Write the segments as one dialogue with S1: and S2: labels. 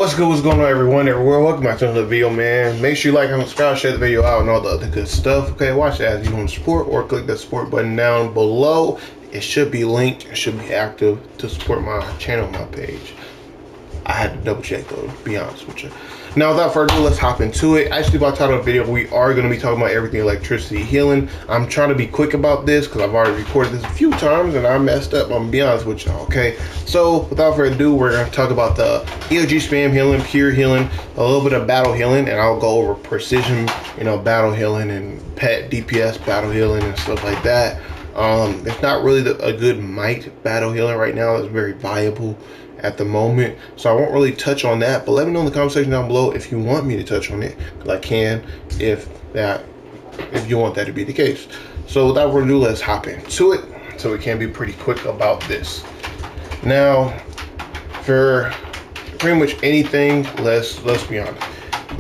S1: What's going on, everyone everywhere? Welcome back to another video, man. Make sure you like and subscribe, share the video out, and all the other good stuff. Okay, watch it as you want to support, or click that support button down below. It should be linked, it should be active to support my channel, my page. I had to double check though, to be honest with you. Now, without further ado, let's hop into it. Actually, by the title of the video, we are going to be talking about everything electricity healing. I'm trying to be quick about this because I've already recorded this a few times and I messed up. I'm going to be honest with y'all, okay? So, without further ado, we're going to talk about the EOG spam healing, pure healing, a little bit of battle healing, and I'll go over precision, battle healing and pet DPS battle healing and stuff like that. It's not really a good might battle healing right now. It's very viable at the moment, so I won't really touch on that, but let me know in the comment section down below if you want me to touch on it, because I can if you want that to be the case. So without further ado, let's hop into it so we can be pretty quick about this. Now, for pretty much anything, let's be honest,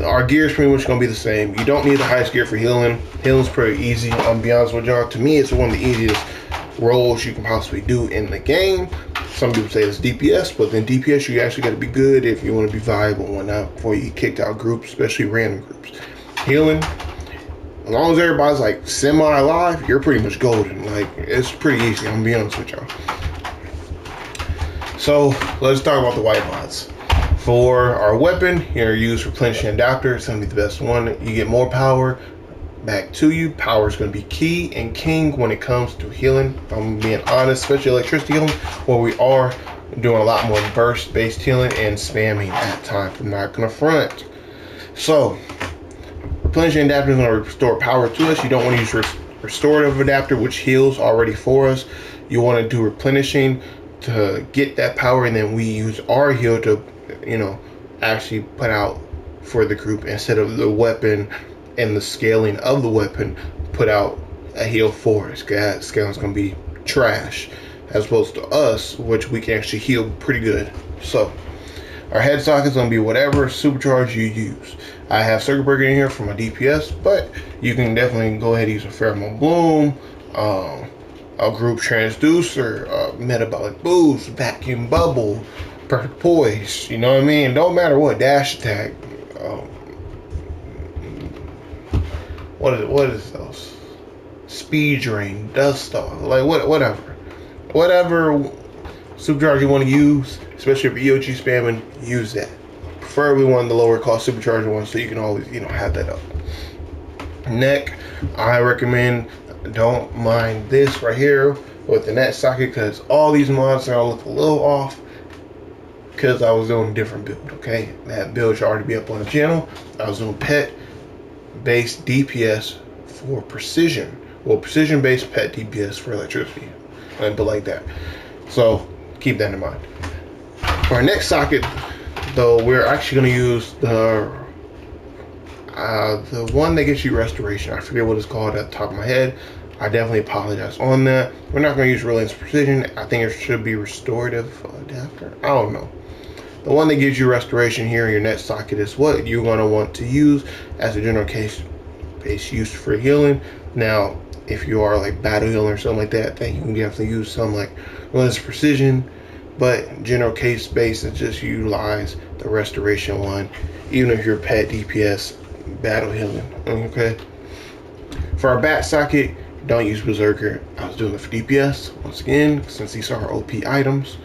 S1: our gear is pretty much going to be the same. You don't need the highest gear for healing. Healing's pretty easy. I'll be honest with y'all, to me it's one of the easiest roles you can possibly do in the game. Some people say it's DPS, but then DPS you actually got to be good if you want to be viable and whatnot before you get kicked out of groups, especially random groups. Healing, as long as everybody's like semi-alive, you're pretty much golden. Like, it's pretty easy, I'm gonna be honest with y'all. So let's talk about the white mods. For our weapon, you're used replenishing adapter. It's gonna be the best one. You get more power back to you. Power is going to be key and king when it comes to healing. I'm being honest, especially electricity healing, where we are doing a lot more burst based healing and spamming at times. I'm not going to front. So replenishing adapter is going to restore power to us. You don't want to use restorative adapter, which heals already for us. You want to do replenishing to get that power, and then we use our heal to actually put out for the group instead of the weapon and the scaling of the weapon put out a heal for us. That scaling's gonna be trash as opposed to us, which we can actually heal pretty good. So our head socket's gonna be whatever supercharge you use. I have circuit breaker in here for my DPS, but you can definitely go ahead and use a pheromone bloom, a group transducer, metabolic boost, vacuum bubble, perfect poise, you know what I mean? Don't matter what, dash attack, what is those? Speed drain, dust off, like whatever supercharge you want to use, especially if EOG spamming, use that. Preferably one of the lower cost supercharger ones, so you can always have that up. Neck, I recommend, don't mind this right here with the net socket, because all these mods are gonna look a little off because I was doing a different build. Okay, that build should already be up on the channel. I was doing pet based DPS for precision, precision based pet DPS for electricity, and but like that. So keep that in mind. For our next socket though, we're actually going to use the one that gets you restoration. I forget what it's called at the top of my head. I definitely apologize on that. We're not going to use Relentless Precision. I think it should be restorative adapter. I don't know. The one that gives you restoration here in your net socket is what you're going to want to use as a general case base use for healing. Now, if you are like battle healing or something like that, then you can definitely use something like Relentless Precision. But general case base is just utilize the restoration one, even if you're pet DPS battle healing. Okay. For our bat socket, don't use Berserker. I was doing it for DPS once again, since these are OP items.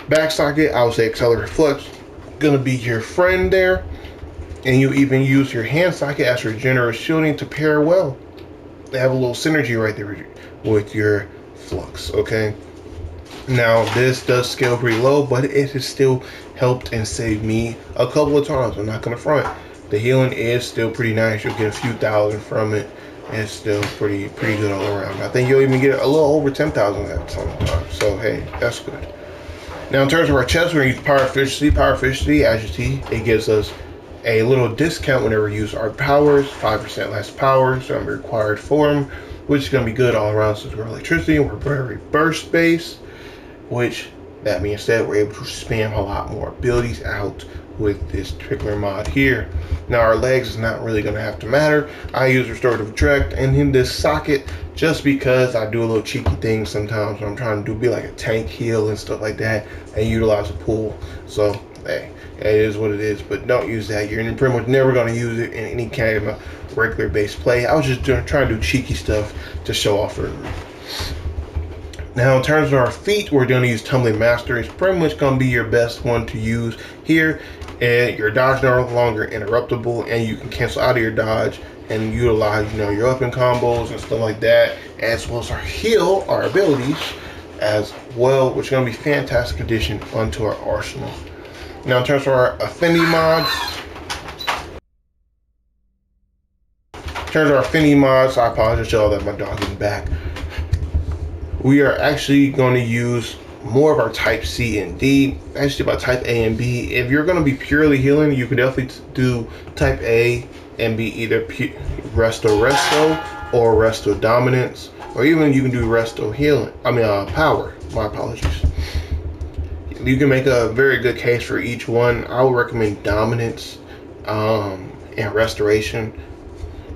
S1: Back socket, I would say Accelerate Flux, gonna be your friend there, and you even use your hand socket as your generous shielding to pair well. They have a little synergy right there with your flux. Okay, now this does scale pretty low, but it has still helped and saved me a couple of times. I'm not gonna front. The healing is still pretty nice. You'll get a few thousand from it. It's still pretty good all around. I think you'll even get a little over 10,000 at some time. So hey, that's good. Now, in terms of our chest, we're going to use Power Efficiency. Power Efficiency, as you see, it gives us a little discount whenever we use our powers, 5% less power, so I'm required for them, which is going to be good all around since we're electricity and we're very burst based, which that being said, we're able to spam a lot more abilities out with this particular mod here. Now, our legs is not really going to have to matter. I use Restorative Direct and in this socket just because I do a little cheeky thing sometimes when I'm trying to be like a tank heal and stuff like that and utilize a pool. So hey, It is what it is, but don't use that. You're pretty much never going to use it in any kind of regular base play. I was just trying to do cheeky stuff to show off for. Now, in terms of our feat, we're going to use Tumbling Master. It's pretty much going to be your best one to use here. And your dodge no longer interruptible, and you can cancel out of your dodge and utilize, your weapon combos and stuff like that, as well as our heal, our abilities as well, which is going to be fantastic addition onto our arsenal. Now, in terms of our affinity mods, I apologize to all that my dog is back. We are actually going to use more of our type C and D, actually by type A and B. If you're going to be purely healing, you can definitely do type A and B, either resto or resto dominance, or even you can do resto healing. Power. My apologies. You can make a very good case for each one. I would recommend dominance and restoration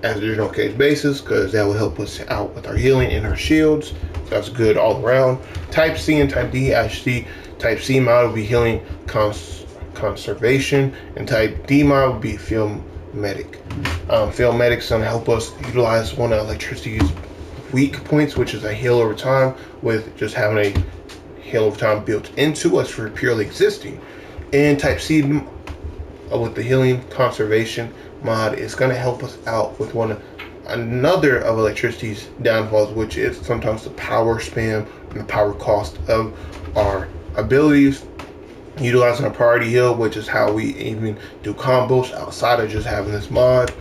S1: as a general case basis, because that will help us out with our healing and our shields. That's good all around. Type C and type D, actually, type C mod will be healing conservation, and type D mod will be field medic. Field medic's gonna help us utilize one of electricity's weak points, which is a heal over time, with just having a heal over time built into us for purely existing. And type C with the healing conservation mod is gonna help us out with another of electricity's downfalls, which is sometimes the power spam and the power cost of our abilities. Utilizing a priority heal, which is how we even do combos outside of just having this mod.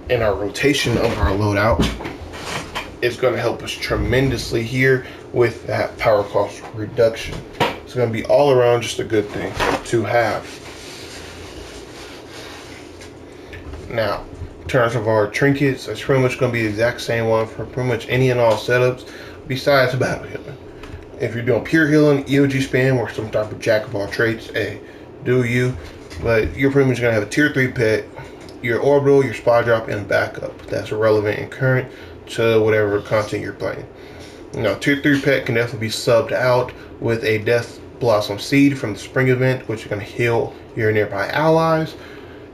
S1: In our rotation of our loadout, it's going to help us tremendously here with that power cost reduction. It's going to be all around just a good thing to have. Now, in terms of our trinkets, it's pretty much going to be the exact same one for pretty much any and all setups besides battle healing. If you're doing pure healing, EOG spam, or some type of jack of all trades, hey, do you. But you're pretty much going to have a tier 3 pet, your orbital, your spot drop, and a backup that's relevant and current to whatever content you're playing. Tier 3 pet can definitely be subbed out with a Death Blossom Seed from the Spring event, which is going to heal your nearby allies.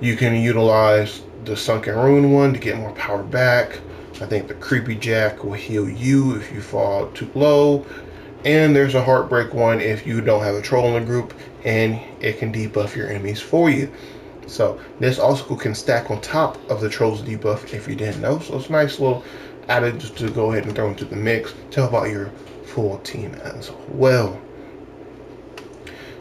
S1: You can utilize the Sunken Rune one to get more power back. I think the Creepy Jack will heal you if you fall too low. And there's a Heartbreak one if you don't have a troll in the group, and it can debuff your enemies for you. So this also can stack on top of the troll's debuff if you didn't know. So it's a nice little added just to go ahead and throw into the mix. Tell about your full team as well.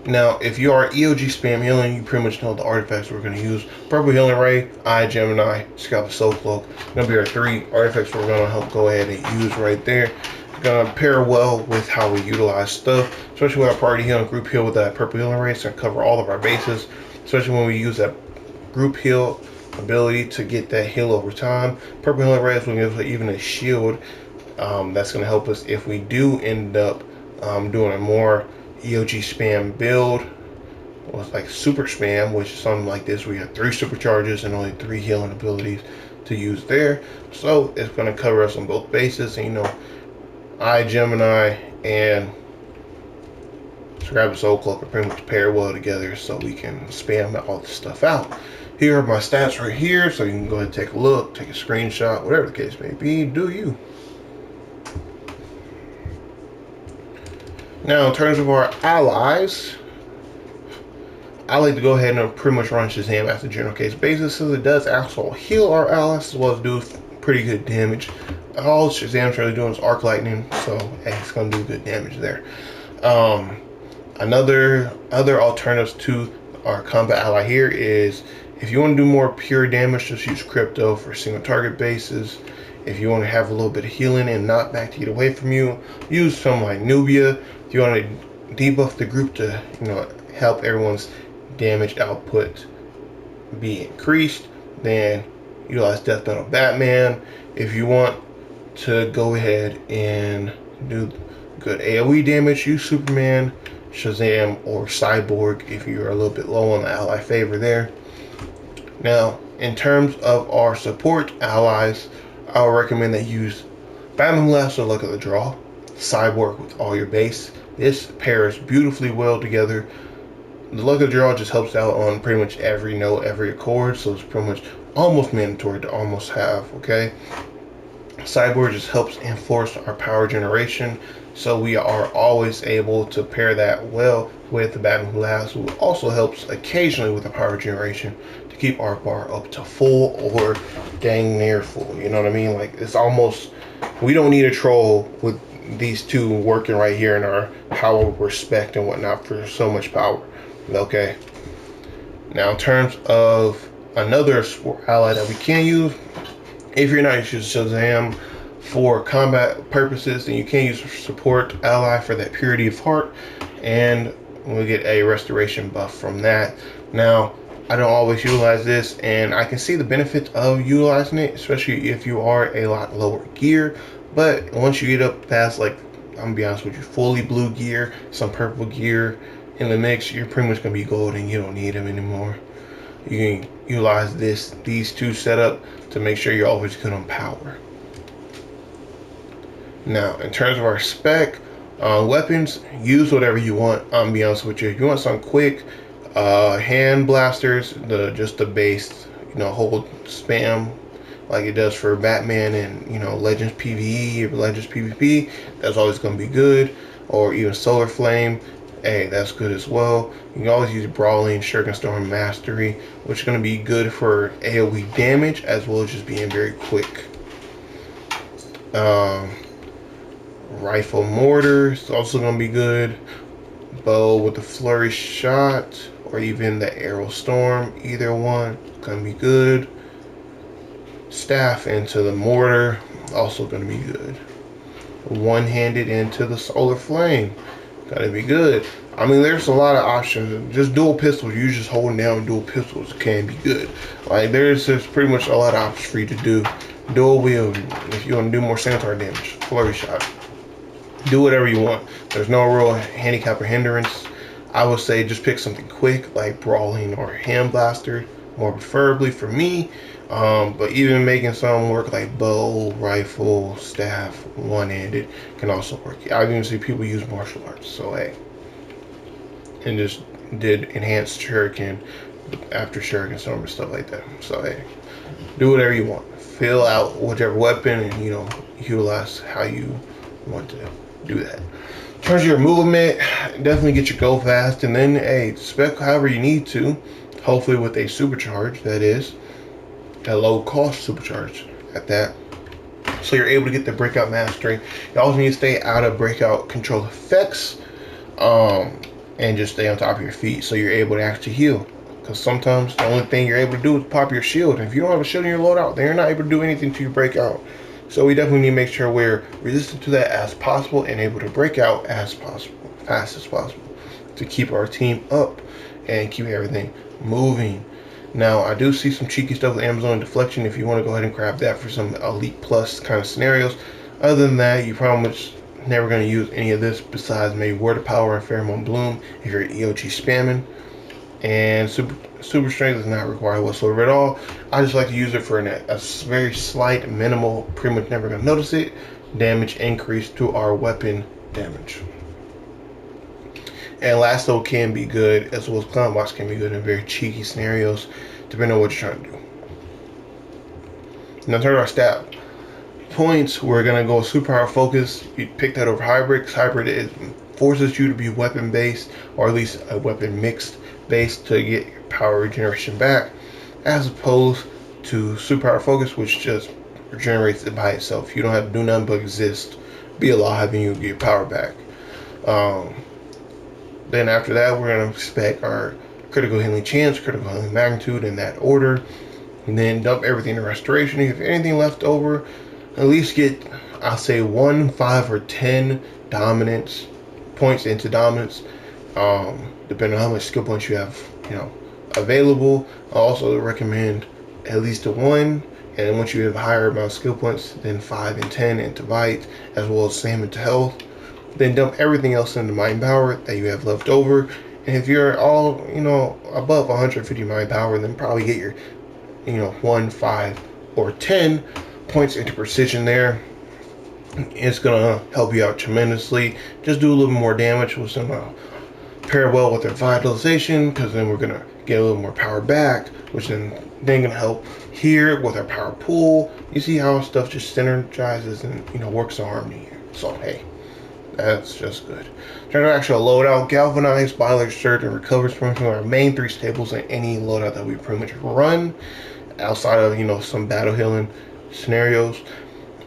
S1: Now, if you are EOG spam healing, you pretty much know the artifacts we're going to use. Purple Healing Ray, Eye Gemini, Scalp Soul Cloak. Going to be our 3 artifacts we're going to help go ahead and use right there. Gonna pair well with how we utilize stuff, especially with our party heal and group heal with that purple healing ray. It's gonna cover all of our bases, especially when we use that group heal ability to get that heal over time. Purple healing ray is going to give us even a shield. That's gonna help us if we do end up doing a more EOG spam build with like super spam, which is something like this. We have 3 supercharges and only 3 healing abilities to use there. So it's gonna cover us on both bases, and Eye Gemini and Scrap Soul Cloak are pretty much pair well together, so we can spam all this stuff out. Here are my stats right here, so you can go ahead and take a look, take a screenshot, whatever the case may be, do you. Now, in terms of our allies, I like to go ahead and pretty much run Shazam as a general case basis, since it does also heal our allies as well as do pretty good damage. All Shazam's really doing is arc lightning, so it's gonna do good damage there. Other alternatives to our combat ally here is, if you want to do more pure damage, just use crypto for single target bases. If you want to have a little bit of healing and knockback to get away from you, use something like Nubia. If you want to debuff the group to help everyone's damage output be increased, then utilize Death Metal Batman. If you want to go ahead and do good AoE damage, use Superman, Shazam, or Cyborg if you're a little bit low on the ally favor there. Now, in terms of our support allies, I would recommend that you use Batman Who Laughs or Luck of the Draw, Cyborg with all your base. This pairs beautifully well together. The luck of the draw just helps out on pretty much every note, every chord, so it's pretty much almost mandatory to almost have, okay? Sideboard just helps enforce our power generation, so we are always able to pair that well with the Batman Who Laughs, who also helps occasionally with the power generation to keep our bar up to full or dang near full. You know what I mean? Like, it's almost, we don't need a troll with these two working right here in our power respect and whatnot for so much power. Okay. Now, in terms of another sport ally that we can use, if you're not using Shazam for combat purposes, then you can use support ally for that purity of heart, and we'll get a restoration buff from that. Now, I don't always utilize this, and I can see the benefits of utilizing it, especially if you are a lot lower gear. But once you get up past, like, I'm gonna be honest with you, fully blue gear, some purple gear in the mix, you're pretty much gonna be golden. You don't need them anymore. You can utilize these two setup to make sure you're always good on power. Now, in terms of our spec, weapons, use whatever you want. I'm gonna be honest with you. If you want something quick, hand blasters, just the base, hold spam like it does for Batman and Legends PvE or Legends PvP. That's always gonna be good. Or even Solar Flame. Hey, that's good as well. You can always use Brawling, Shuriken Storm Mastery, which is going to be good for AoE damage as well as just being very quick. Rifle Mortar is also going to be good. Bow with the Flurry Shot or even the Arrow Storm, either one going to be good. Staff into the Mortar, also going to be good. One-handed into the Solar Flame. Gotta be good. I mean, there's a lot of options. Just dual pistols, you just holding down dual pistols can be good. Like, there's pretty much a lot of options for you to do. Dual wield, if you want to do more centaur damage, flurry shot. Do whatever you want. There's no real handicap or hindrance. I would say just pick something quick, like Brawling or Hand Blaster, more preferably for me. But even making some work like bow, rifle, staff, one-handed can also work. I've even seen people use martial arts, so hey. And just did enhanced shuriken after shuriken storm and stuff like that. So hey, do whatever you want. Fill out whichever weapon and utilize how you want to do that. In terms of your movement, definitely get your go fast, and then hey, spec however you need to. Hopefully with a supercharge, that is. A low cost supercharge at that, so you're able to get the breakout mastery. You also need to stay out of breakout control effects, and just stay on top of your feet so you're able to actually heal, because sometimes the only thing you're able to do is pop your shield, and if you don't have a shield in your loadout, then you're not able to do anything to your breakout. So we definitely need to make sure we're resistant to that as possible and able to break out as possible, fast as possible, to keep our team up and keep everything moving. Now, I do see some cheeky stuff with Amazon Deflection if you want to go ahead and grab that for some Elite Plus kind of scenarios. Other than that, you're probably much never going to use any of this besides maybe Word of Power and Pheromone Bloom if you're EOG spamming. And super Strength is not required whatsoever at all. I just like to use it for a very slight, minimal, pretty much never going to notice it, damage increase to our weapon damage. And Lasso can be good, as well as Clown Box can be good in very cheeky scenarios, depending on what you're trying to do. Now, turn to our stat points. We're going to go super power focus. You pick that over hybrid, because hybrid forces you to be weapon based, or at least a weapon mixed based to get your power regeneration back, as opposed to super power focus, which just regenerates it by itself. You don't have to do nothing but exist, be alive, and you get your power back. Then after that, we're going to spec our critical healing chance, critical healing magnitude in that order. And then dump everything in restoration. If anything left over, at least get, I'll say 1, 5, or 10 dominance points into dominance, depending on how much skill points you have, available. I also recommend at least a 1, and then once you have a higher amount of skill points, then 5 and 10 into bite, as well as same into health. Then dump everything else into mind power that you have left over. And if you're all, above 150 mind power, then probably get your, 1, 5, or 10 points into precision there. It's gonna help you out tremendously. Just do a little more damage with some pair well with their vitalization, because then we're gonna get a little more power back, which then gonna help here with our power pool. You see how stuff just synergizes and works in harmony here. So hey, that's just good. Turn actual loadout, galvanized, bile surge, and recovers from our main 3 staples in any loadout that we pretty much run, outside of some battle healing scenarios.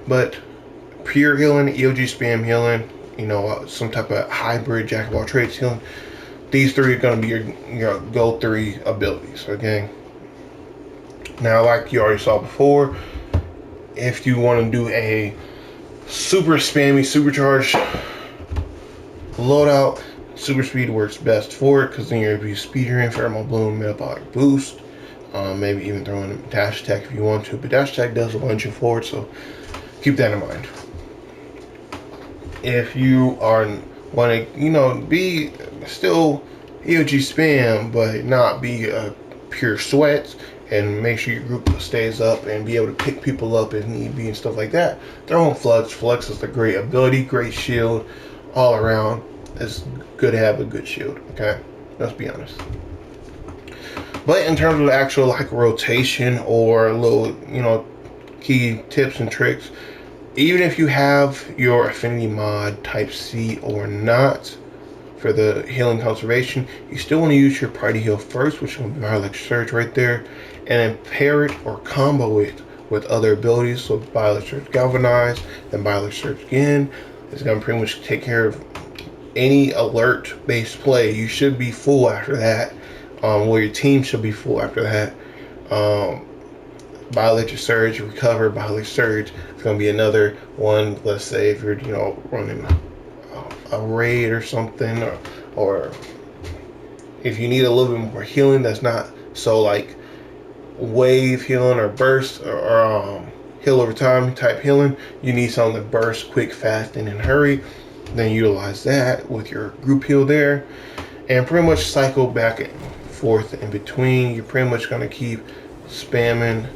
S1: But pure healing, EOG spam healing, some type of hybrid jack of all trades healing. These 3 are going to be your go 3 abilities, okay? Now, like you already saw before, if you want to do a super spammy, supercharged loadout, super speed works best for it, because then you're able to speed your in, thermal bloom, metabolic boost, maybe even throw in dash attack if you want to, but dash attack does launch you forward, so keep that in mind. If you are want to be still EOG spam, but not be a pure sweat, and make sure your group stays up and be able to pick people up if need be and stuff like that, throw in Flux. Flux is a great ability, great shield all around. It's good to have a good shield, okay? Let's be honest. But in terms of the actual rotation or little key tips and tricks, even if you have your affinity mod type C or not for the healing conservation, you still want to use your party heal first, which will be Bile Surge right there, and then pair it or combo it with other abilities. So Bile Surge Galvanize, then Bile Surge again. It's going to pretty much take care of any alert based play. You should be full after that. Well, your team should be full after that. Bile Surge, recover, Bile Surge. It's going to be another one. Let's say if you're running a raid or something, or if you need a little bit more healing that's not so wave healing or burst or heal over time type healing, you need something to burst quick, fast, and in hurry. Then utilize that with your group heal there, and pretty much cycle back and forth in between. You're pretty much going to keep spamming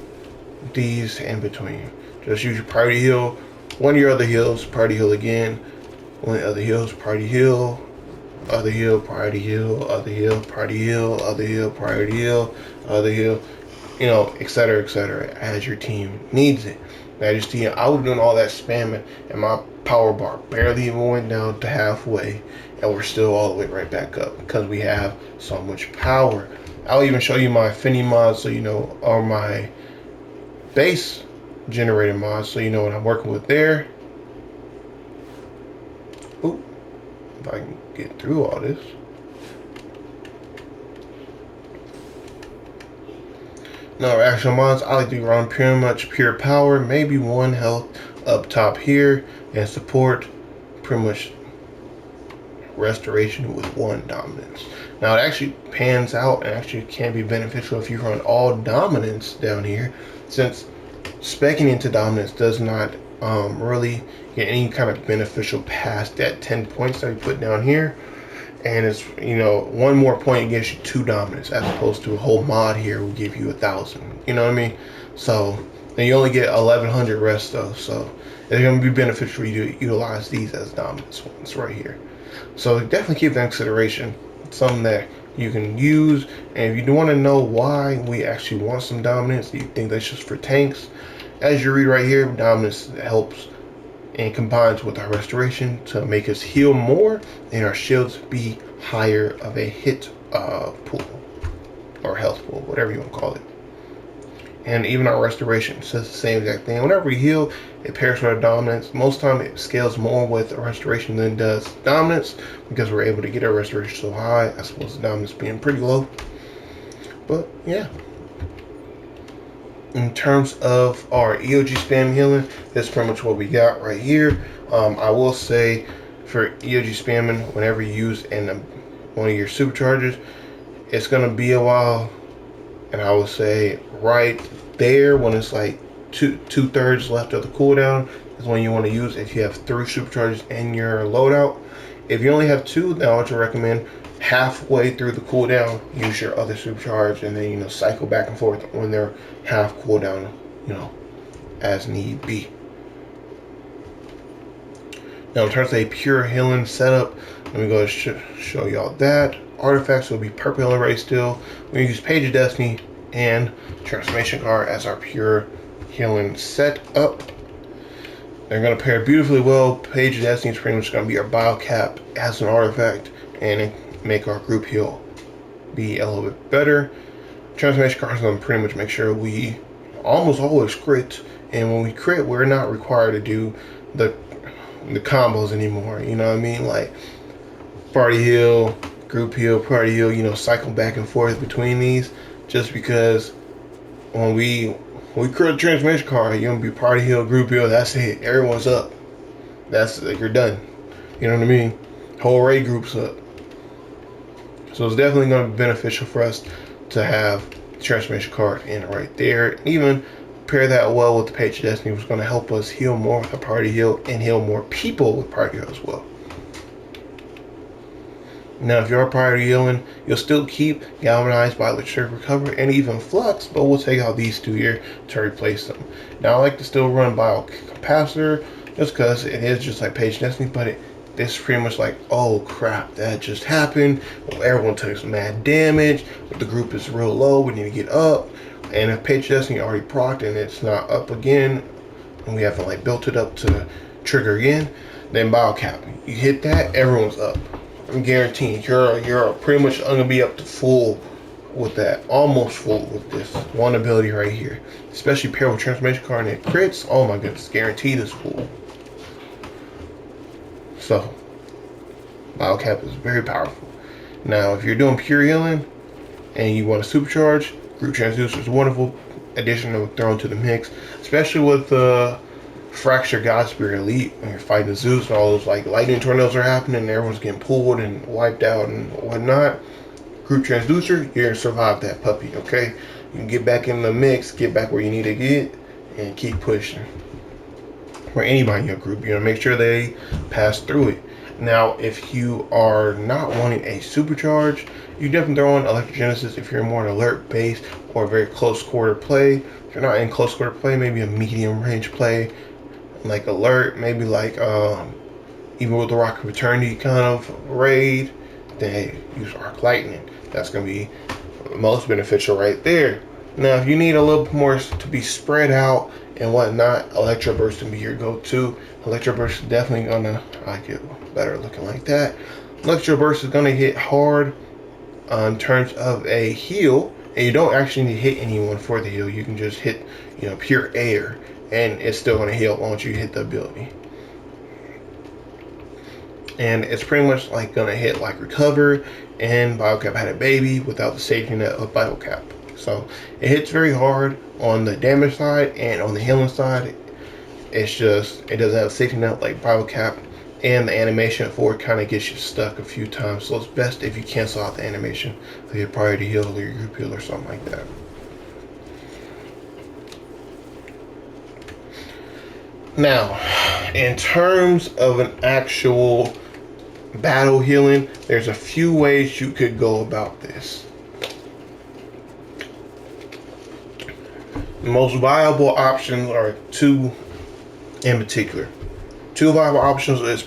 S1: these in between. Just use your party heal, one of your other heals, party heal again, one of the other heals, party heal, other heal, party heal, other heal, party heal, other heal, party heal, other heal, etc., as your team needs it. Now, just I was doing all that spamming, and my power bar barely even went down to halfway, and we're still all the way right back up because we have so much power. I'll even show you my affinity mods, so or my base generator mods, so you know what I'm working with there. Ooh, if I can get through all this. No, actual mods, I like to run pretty much pure power, maybe 1 health up top here, and support pretty much restoration with 1 dominance. Now, it actually pans out and actually can be beneficial if you run all dominance down here, since speccing into dominance does not really get any kind of beneficial past that 10 points that we put down here. And it's 1 more point gives you 2 dominance, as opposed to a whole mod here will give you 1,000. You know what I mean? So then you only get 1,100 rest though. So it's going to be beneficial for you to utilize these as dominance ones right here. So definitely keep that in consideration. It's something that you can use. And if you do want to know why we actually want some dominance, you think that's just for tanks, as you read right here, dominance helps and combines with our restoration to make us heal more and our shields be higher of a hit pool or health pool, whatever you want to call it. And even our restoration says the same exact thing. Whenever we heal, it pairs with our dominance. Most time it scales more with restoration than it does dominance, because we're able to get our restoration so high as opposed to dominance being pretty low. But yeah, in terms of our EOG spam healing, that's pretty much what we got right here. I will say for EOG spamming, whenever you use one of your superchargers, it's going to be a while. And I will say right there, when it's like two-thirds left of the cooldown, is when you want to use if you have 3 superchargers in your loadout. If you only have 2, then I would recommend halfway through the cooldown, use your other supercharge, and then cycle back and forth when they're half cooldown, as need be. Now, in terms of a pure healing setup, let me go show y'all that. Artifacts will be purple healing ray still. We use Page of Destiny and Transformation Card as our pure healing setup. They're going to pair beautifully well. Page of Destiny is pretty much going to be our bio cap as an artifact and make our group heal be a little bit better. Transformation Card is going to pretty much make sure we almost always crit, and when we crit, we're not required to do the combos anymore. You know what I mean? Like party heal, group heal, party heal. You know, cycle back and forth between these, just because when we crit a Transformation Card, you're gonna be party heal, group heal. That's it. Everyone's up. That's like, you're done. You know what I mean? Whole raid group's up. So it's definitely going to be beneficial for us to have the Transformation Card in right there. Even pair that well with the Page of Destiny, which is going to help us heal more with a party heal and heal more people with party heal as well. Now, if you are party healing, you'll still keep Galvanized, Bioelectric Recover, and even Flux, but we'll take out these two here to replace them. Now, I like to still run Biocapacitor just because it is just like Page of Destiny, but this is pretty much like, oh crap, that just happened. Well, everyone takes mad damage. If the group is real low, we need to get up. And if Page of Destiny already procced and it's not up again, and we haven't like built it up to trigger again, then Biocap. You hit that, everyone's up. I'm guaranteeing you're pretty much gonna be up to full with that, almost full with this one ability right here. Especially paired with Transformation Card and it crits. Oh my goodness, guaranteed is full. So, Biocap is very powerful. Now, if you're doing pure healing and you want to supercharge, Group Transducer is a wonderful addition to throw into the mix, especially with the Fracture Godspear Elite when you're fighting the Zeus and all those like lightning tornadoes are happening and everyone's getting pulled and wiped out and whatnot. Group Transducer, you're gonna survive that puppy, okay? You can get back in the mix, get back where you need to get, and keep pushing. Or anybody in your group, you know, make sure they pass through it. Now, if you are not wanting a supercharge, you definitely throw in Electrogenesis if you're more an alert base or a very close quarter play. If you're not in close quarter play, maybe a medium range play, like alert, maybe like even with the Rock of Eternity kind of raid, then hey, use Arc Lightning. That's gonna be most beneficial right there. Now, if you need a little more to be spread out and whatnot, Electro Burst will be your go-to. Electro Burst is definitely gonna get better looking like that. Electro Burst is gonna hit hard in terms of a heal, and you don't actually need to hit anyone for the heal. You can just hit, you know, pure air, and it's still gonna heal once you hit the ability. And it's pretty much like gonna hit like Recover, and Biocap had a baby without the safety net of Biocap. So it hits very hard on the damage side and on the healing side. It's just, it doesn't have a safety net like Biocap, and the animation for it kind of gets you stuck a few times. So it's best if you cancel out the animation, like your priority heal or your group heal or something like that. Now, in terms of an actual battle healing, there's a few ways you could go about this. The most viable options are two in particular. Two viable options is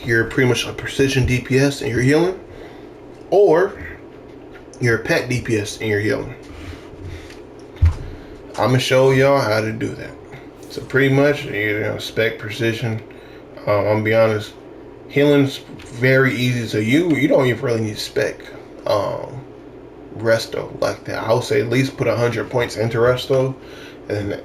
S1: you're pretty much a precision DPS and you're healing, or you're a pet DPS and you're healing. I'm gonna show y'all how to do that. So pretty much you're gonna spec precision. I'm gonna be honest, healing's very easy. So you don't even really need to spec resto like that. I would say at least put 100 points into resto, and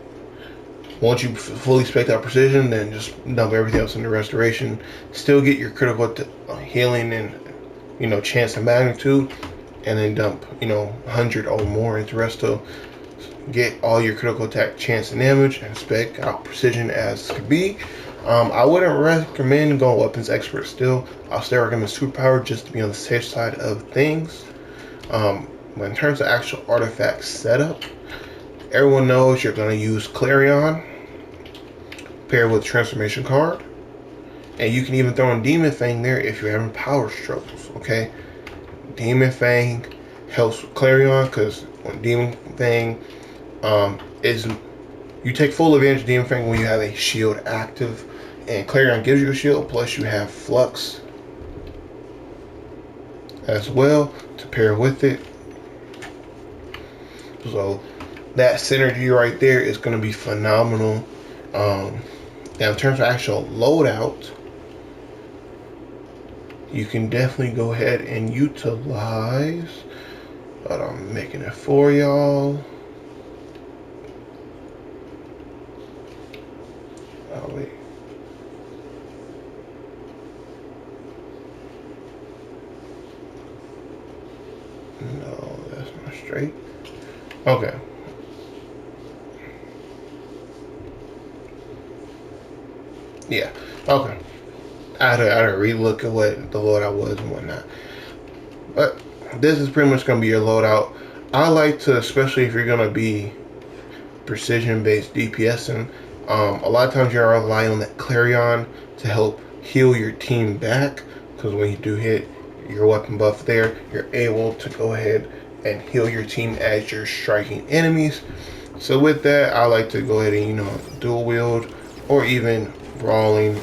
S1: once you fully spec out precision, then just dump everything else into restoration. Still get your critical healing and, you know, chance and magnitude, and then dump, you know, 100 or more into resto. Get all your critical attack, chance, and damage, and spec out precision as could be. I wouldn't recommend going weapons expert still. I'll still recommend superpower just to be on the safe side of things. But in terms of actual artifact setup, everyone knows you're going to use Clarion paired with Transformation Card, and you can even throw in Demon Fang there if you're having power struggles. Okay, Demon Fang helps with Clarion, because when Demon Fang is, you take full advantage of Demon Fang when you have a shield active, And Clarion gives you a shield, plus you have Flux as well to pair with it. So that synergy right there is going to be phenomenal. Now in terms of actual loadout, you can definitely go ahead and utilize, but I'm making it for y'all. Oh wait. No, that's not straight. Okay. Yeah. Okay. I had to relook at what the loadout was and whatnot. But this is pretty much going to be your loadout. I like to, especially if you're going to be precision-based DPSing, a lot of times you're relying on that Clarion to help heal your team back. Because when you do hit your weapon buff there, you're able to go ahead and heal your team as you're striking enemies. So with that, I like to go ahead and, you know, dual wield or even brawling.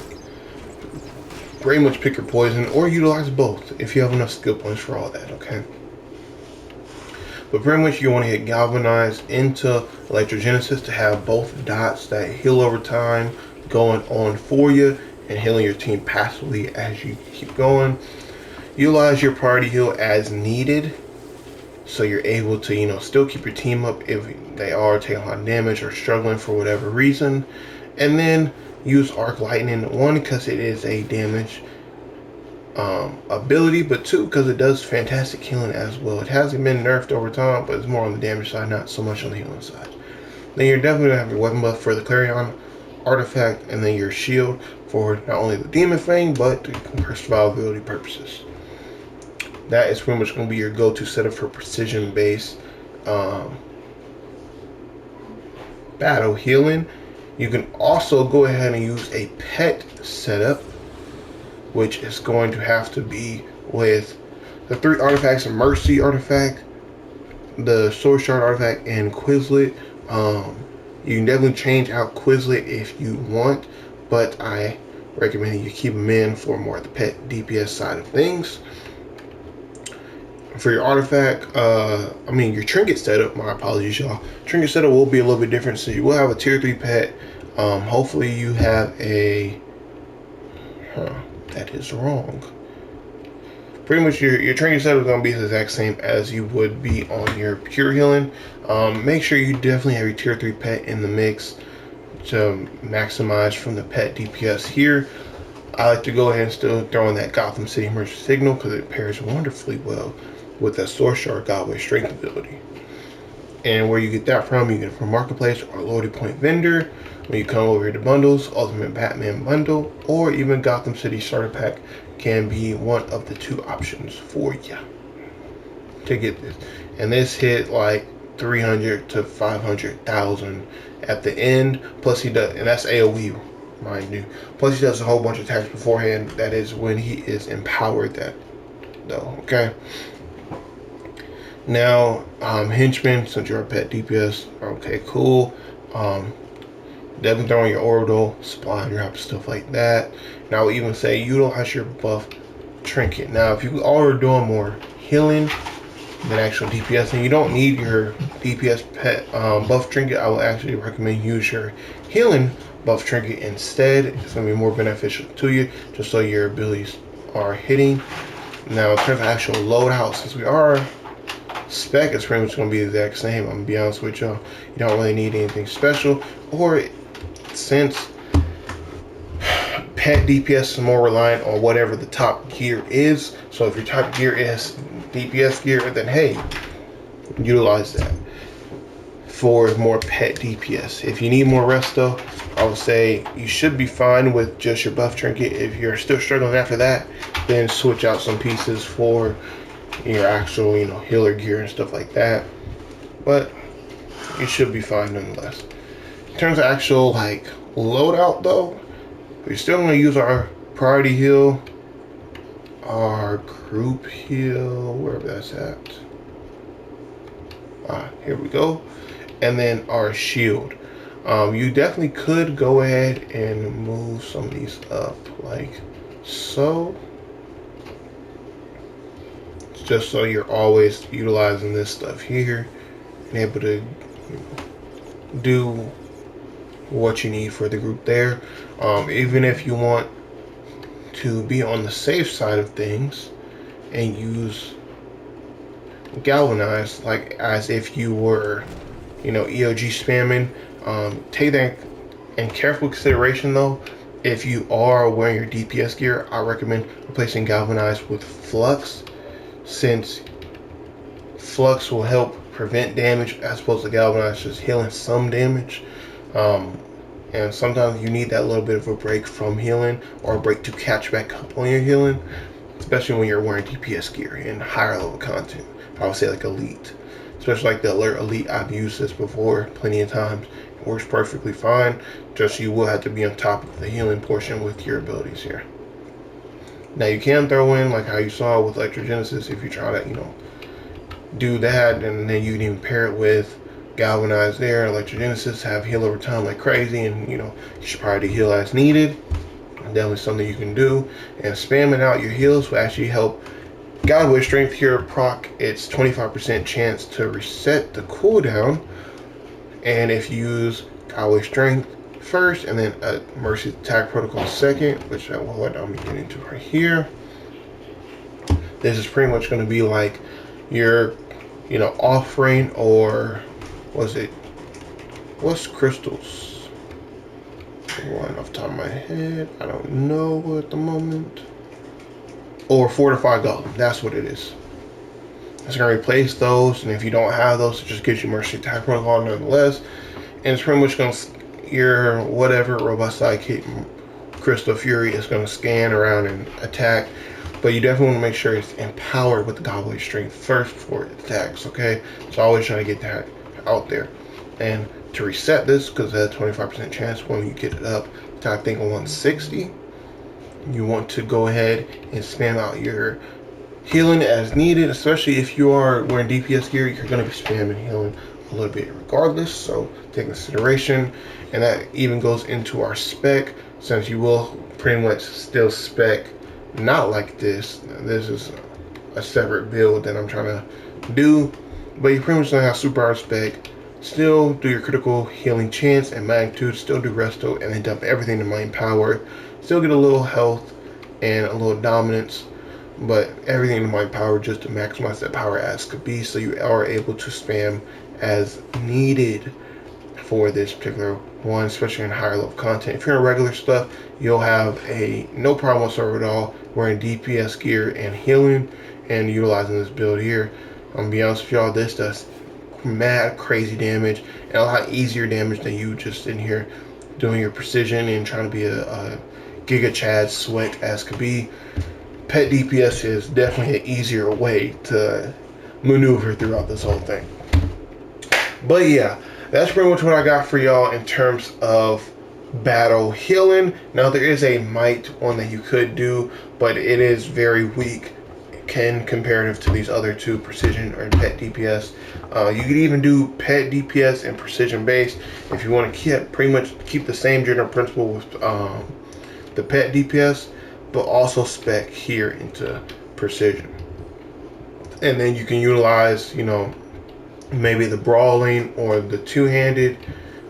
S1: Pretty much pick your poison or utilize both if you have enough skill points for all that, okay? But pretty much you want to hit Galvanize into Electrogenesis to have both dots that heal over time going on for you and healing your team passively as you keep going. Utilize your priority heal as needed, so you're able to, you know, still keep your team up if they are taking a lot of damage or struggling for whatever reason. And then use Arc Lightning, one, because it is a damage ability, but two, because it does fantastic healing as well. It hasn't been nerfed over time, but it's more on the damage side, not so much on the healing side. Then you're definitely going to have your weapon buff for the Clarion artifact, and then your shield for not only the Demon Fang, but for survivability purposes. That is pretty much going to be your go-to setup for precision-based battle healing. You can also go ahead and use a pet setup, which is going to have to be with the 3 artifacts: of Mercy artifact, the Sword Shard artifact, and Quizlet. You can definitely change out Quizlet if you want, but I recommend you keep them in for more of the pet DPS side of things. For your artifact, your trinket setup, my apologies y'all, trinket setup will be a little bit different. So you will have a tier 3 pet. Hopefully you have a, that is wrong. Pretty much your trinket setup is going to be the exact same as you would be on your pure healing. Make sure you definitely have your tier 3 pet in the mix to maximize from the pet DPS here. I like to go ahead and still throw in that Gotham City Mercy Signal because it pairs wonderfully well with that Sword Shard Godway strength ability. And where you get that from, you get it from Marketplace or Loaded Point Vendor. When you come over here to bundles, Ultimate Batman Bundle or even Gotham City Starter Pack can be one of the 2 options for you to get this. And this hit like 300 to 500,000 at the end. Plus he does, and that's AoE, mind you. Plus he does a whole bunch of attacks beforehand. That is when he is empowered that though, okay? Now, Henchman, since you're a pet DPS, okay, cool. Definitely throwing your orbital, supply drop, stuff like that. Now, I would even say utilize your buff trinket. Now, if you are doing more healing than actual DPS, and you don't need your DPS pet buff trinket, I would actually recommend use your healing buff trinket instead. It's going to be more beneficial to you, just so your abilities are hitting. Now, in terms of actual loadout, since we are spec, is pretty much going to be the exact same. I'm going to be honest with y'all. You don't really need anything special, or since pet DPS is more reliant on whatever the top gear is. So if your top gear is DPS gear, then hey, utilize that for more pet DPS. If you need more rest though, I would say you should be fine with just your buff trinket. If you're still struggling after that, then switch out some pieces for your actual, healer gear and stuff like that. But you should be fine nonetheless. In terms of actual loadout though, we're still going to use our priority heal, our group heal, wherever that's at. Here we go. And then our shield. You definitely could go ahead and move some of these up like so, just so you're always utilizing this stuff here and able to do what you need for the group there. Even if you want to be on the safe side of things and use galvanize like as if you were, EOG spamming, take that in careful consideration though. If you are wearing your DPS gear, I recommend replacing galvanize with flux, since flux will help prevent damage as opposed to galvanize just healing some damage. And sometimes you need that little bit of a break from healing, or a break to catch back up on your healing, especially when you're wearing DPS gear in higher level content. I would say like elite, especially like the alert elite. I've used this before plenty of times. It works perfectly fine. Just you will have to be on top of the healing portion with your abilities here. Now you can throw in like how you saw with electrogenesis if you try to do that, and then you can even pair it with galvanize there. Electrogenesis have heal over time like crazy, and you should probably heal as needed. Definitely something you can do. And spamming out your heals will actually help. God with strength here proc its 25% chance to reset the cooldown, and if you use God with strength first and then a mercy attack protocol second, which what I'm getting to right here, this is pretty much going to be like your offering, or what's crystals, one off the top of my head, I don't know at the moment, or fortified golem, that's what it is. It's going to replace those, and if you don't have those, it just gives you mercy attack protocol nonetheless. And it's pretty much going to, your whatever robust sidekick crystal fury is going to scan around and attack, but you definitely want to make sure it's empowered with the goblin strength first before it attacks. Okay, so always try to get that out there. And to reset this, because it has a 25% chance when you get it up to, I think, 160, you want to go ahead and spam out your healing as needed, especially if you are wearing DPS gear. You're going to be spamming healing a little bit regardless, so take consideration. And that even goes into our spec, since you will pretty much still spec not like this. This is a separate build that I'm trying to do, but you pretty much don't have super hard spec. Still do your critical healing chance and magnitude, still do resto, and then dump everything to main power. Still get a little health and a little dominance, but everything to main power just to maximize that power as could be, so you are able to spam as needed for this particular one, especially in higher level content. If you're in regular stuff, you'll have no problem whatsoever at all wearing DPS gear and healing and utilizing this build here. I'm gonna be honest with y'all, this does mad crazy damage, and a lot easier damage than you just in here doing your precision and trying to be a Giga Chad sweat as could be. Pet DPS is definitely an easier way to maneuver throughout this whole thing. But yeah, that's pretty much what I got for y'all in terms of battle healing. Now there is a might one that you could do, but it is very weak comparative to these other two, precision or pet DPS. You could even do pet DPS and precision based if you want to pretty much keep the same general principle with the pet DPS, but also spec here into precision. And then you can utilize, maybe the brawling or the two-handed,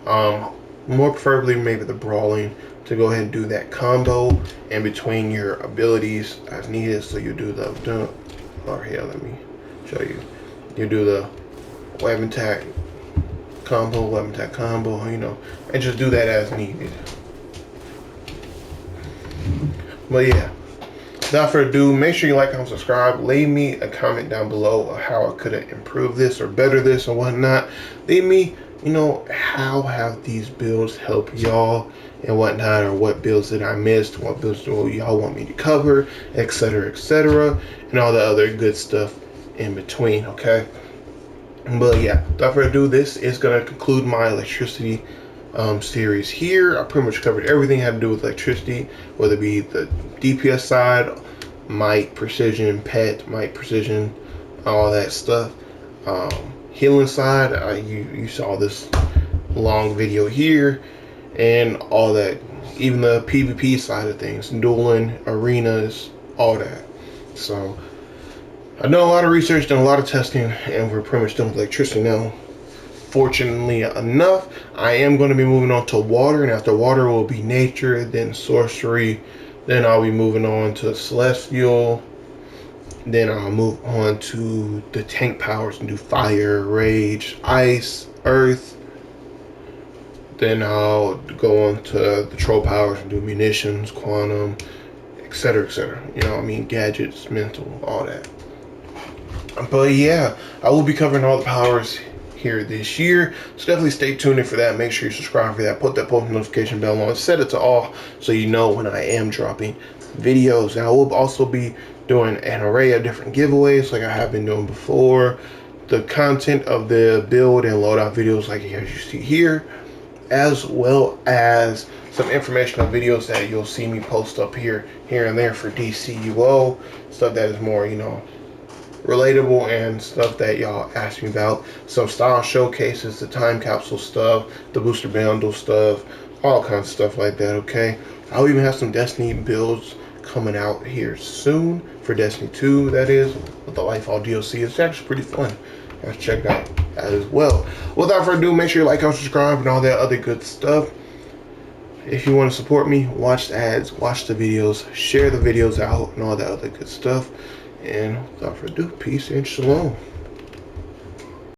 S1: more preferably maybe the brawling, to go ahead and do that combo in between your abilities as needed. So you do the, or here, let me show you. You do the weapon attack combo, and just do that as needed. But yeah, without further ado, make sure you like, comment, subscribe. Leave me a comment down below of how I could have improved this or better this or whatnot. Leave me, how have these builds helped y'all and whatnot, or what builds did I miss, what builds do y'all want me to cover, etc., and all the other good stuff in between, okay? But yeah, without further ado, this is going to conclude my electricity series here. I pretty much covered everything had to do with electricity, whether it be the DPS side, might, precision, pet, might, precision, all that stuff. Healing side, you saw this long video here and all that. Even the PvP side of things, dueling, arenas, all that. So I've done a lot of research, done a lot of testing, and we're pretty much done with electricity now. Fortunately enough, I am going to be moving on to water, and after water will be nature, then sorcery, then I'll be moving on to celestial, then I'll move on to the tank powers and do fire, rage, ice, earth. Then I'll go on to the troll powers and do munitions, quantum, etc., etc. You know what I mean? Gadgets, mental, all that. But yeah, I will be covering all the powers here this year, so definitely stay tuned in for that. Make sure you subscribe for that, put that post notification bell on, set it to all so you know when I am dropping videos. Now I will also be doing an array of different giveaways like I have been doing before. The content of the build and loadout videos like as you see here, as well as some informational videos that you'll see me post up here and there for Dcuo, stuff that is more, you know, relatable and stuff that y'all asked me about. Some style showcases, the time capsule stuff, the booster bundle stuff, all kinds of stuff like that. Okay, I'll even have some Destiny builds coming out here soon for Destiny 2, that is, with the Lightfall DLC. It's actually pretty fun. Let's check out that as well. Without further ado, make sure you like and subscribe and all that other good stuff. If you want to support me, watch the ads, watch the videos, share the videos out, and all that other good stuff. And without further ado, peace and shalom.